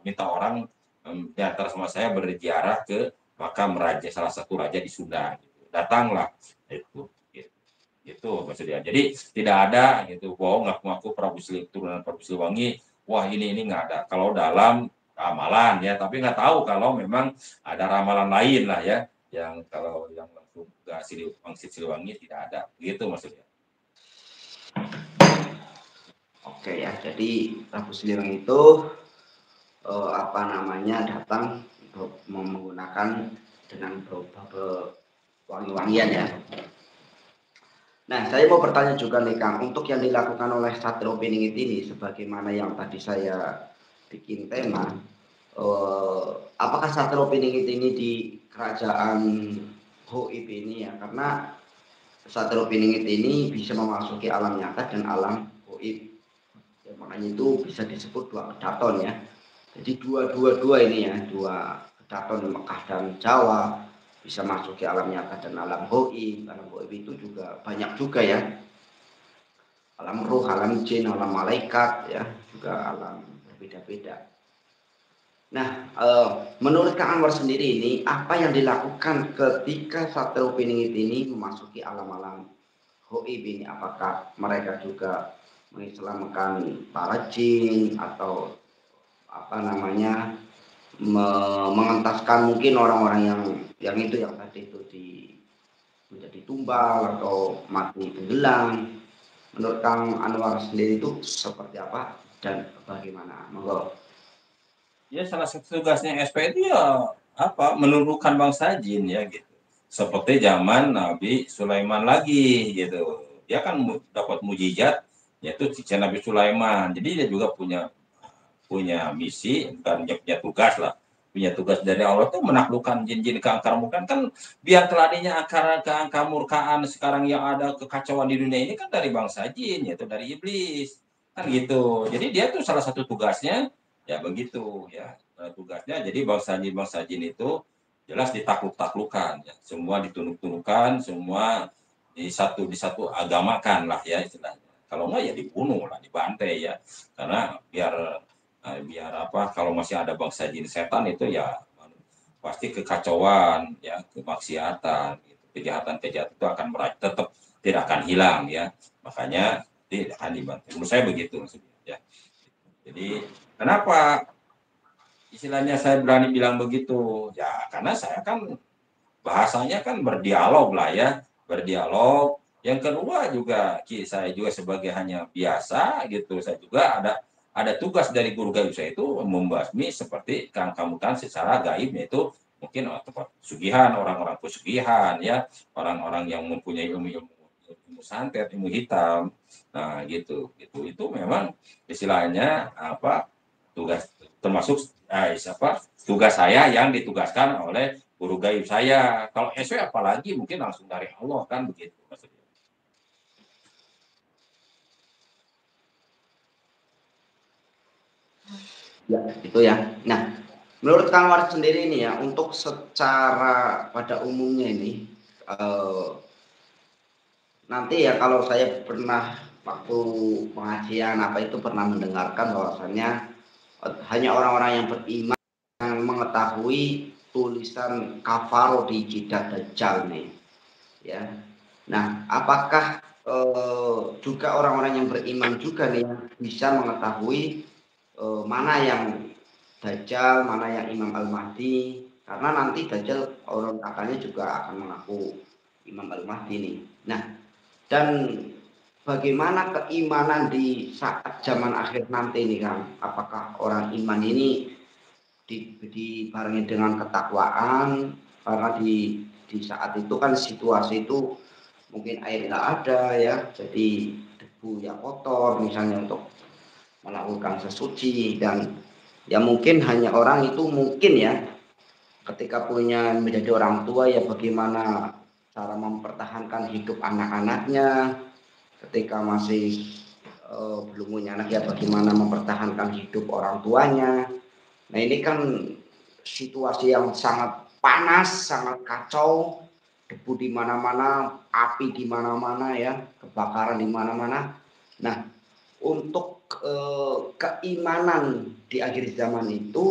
minta orang diantar sama saya berziarah ke makam raja, salah satu raja di Sunda. Gitu. Datanglah itu maksudnya. Jadi tidak ada gitu bohong ngaku-ngaku turunan Prabu Siliwangi. Wah ini nggak ada. Kalau dalam ramalan ya, tapi nggak tahu kalau memang ada ramalan lain lah ya, yang kalau yang langsung nggak Wangsit Siliwangi tidak ada. Gitu maksudnya. Oke ya, jadi Prabu Siliwangi itu datang menggunakan dengan beberapa wangi-wangian ya. Nah, saya mau bertanya juga nih Kang, untuk yang dilakukan oleh Satrio Piningit ini, sebagaimana yang tadi saya bikin tema, apakah Satrio Piningit ini di kerajaan Hoib ini ya? Karena Satrio Piningit ini bisa memasuki alam nyata dan alam Hoib. Ya, makanya itu bisa disebut dua kedaton ya. Jadi dua ini ya, dua kedaton Mekah dan Jawa bisa masuk ke alam nyata dan alam goib. Alam goib itu juga banyak juga ya, alam ruh, alam jin, alam malaikat ya, juga alam berbeda-beda. Nah, menurut Kang Anwar sendiri ini apa yang dilakukan ketika Satrio Piningit ini memasuki alam-alam goib ini? Apakah mereka juga mengislamkan para jin atau mengentaskan mungkin orang-orang yang tadi itu menjadi tumbal atau mati tenggelam. Menurut Kang Anwar sendiri itu seperti apa dan bagaimana? Monggo. Ya salah satu tugasnya SP itu ya menurunkan bangsa jin ya gitu. Seperti zaman Nabi Sulaiman lagi gitu. Dia kan dapat mujizat yaitu cincin Nabi Sulaiman. Jadi dia juga punya misi, bukan punya tugas lah, punya tugas dari Allah tuh menaklukkan jin-jin keangkar murkaan. Kan biar keladinya keangkar murkaan sekarang yang ada kekacauan di dunia ini kan dari bangsa jin, yaitu dari iblis kan gitu. Jadi dia tuh salah satu tugasnya ya begitu ya, tugasnya. Jadi bangsa jin itu jelas ditakluk-taklukan ya. Semua ditunduk-tundukkan, semua di satu agamakan lah ya istilahnya. Kalau enggak ya dibunuh lah, dibantai ya, karena biar kalau masih ada bangsa jin setan itu ya pasti kekacauan ya, kemaksiatan gitu. Kejahatan itu akan tetap tidak akan hilang ya, makanya tidak akan dibantu. Menurut saya begitu maksudnya ya. Jadi kenapa istilahnya saya berani bilang begitu ya, karena saya kan bahasanya kan berdialog lah ya, berdialog. Yang kedua juga saya juga sebagai hanya biasa gitu, saya juga ada tugas dari guru gaib saya itu membasmi seperti kamu kan secara gaib, yaitu mungkin tempat pesugihan, orang-orang pesugihan ya, orang-orang yang mempunyai ilmu santet, ilmu hitam. Nah gitu itu memang istilahnya tugas, termasuk tugas saya yang ditugaskan oleh guru gaib saya. Kalau SW apalagi mungkin langsung dari Allah kan begitu maksudnya. Ya, itu ya. Nah, menurut Kang Anwar sendiri ini ya, untuk secara pada umumnya ini nanti ya, kalau saya pernah waktu pengajian itu pernah mendengarkan bahwasannya hanya orang-orang yang beriman yang mengetahui tulisan kafaro di jidat Dajjal nih ya. Nah, apakah juga orang-orang yang beriman juga nih yang bisa mengetahui mana yang Dajjal, mana yang Imam Al-Mahdi? Karena nanti Dajjal orang katanya juga akan mengaku Imam Al-Mahdi nih. Nah, dan bagaimana keimanan di saat zaman akhir nanti nih Kang? Apakah orang iman ini dibarengi dengan ketakwaan? Karena di saat itu kan situasi itu mungkin air nggak ada ya, jadi debu yang kotor misalnya untuk melakukan sesuci, dan ya mungkin hanya orang itu mungkin ya ketika punya menjadi orang tua ya bagaimana cara mempertahankan hidup anak-anaknya, ketika masih belum punya anak ya bagaimana mempertahankan hidup orang tuanya. Nah ini kan situasi yang sangat panas, sangat kacau, debu di mana-mana, api di mana-mana ya, kebakaran di mana-mana. Nah, untuk keimanan di akhir zaman itu